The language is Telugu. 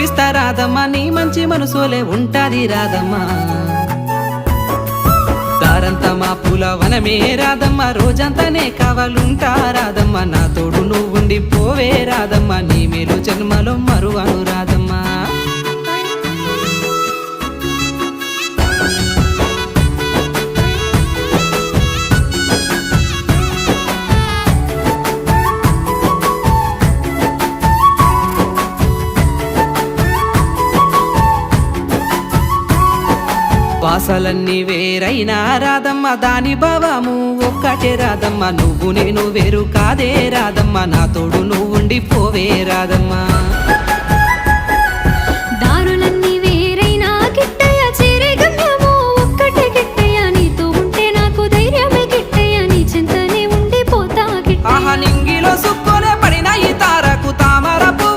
చూపిస్తా రాదమ్మా నీ మంచి మనసులే ఉంటాది రాదమ్మా దారంతా మా పూల వనమే రాదమ్మా రోజంతానే కావాలుంటా రాదమ్మా నా తోడు నువ్వుండి పోవే రాదమ్మా నీ మేలు జన్మలో మరువను రాదమ్మా వాసాలన్నీ వేరైనా రాదమ్మా దాని భావము ఒక్కటే రాదమ్మా నువ్వు నేను వేరు కాదే రాదమ్మా నా తోడు నువ్వుండి పోవే రాదమ్మా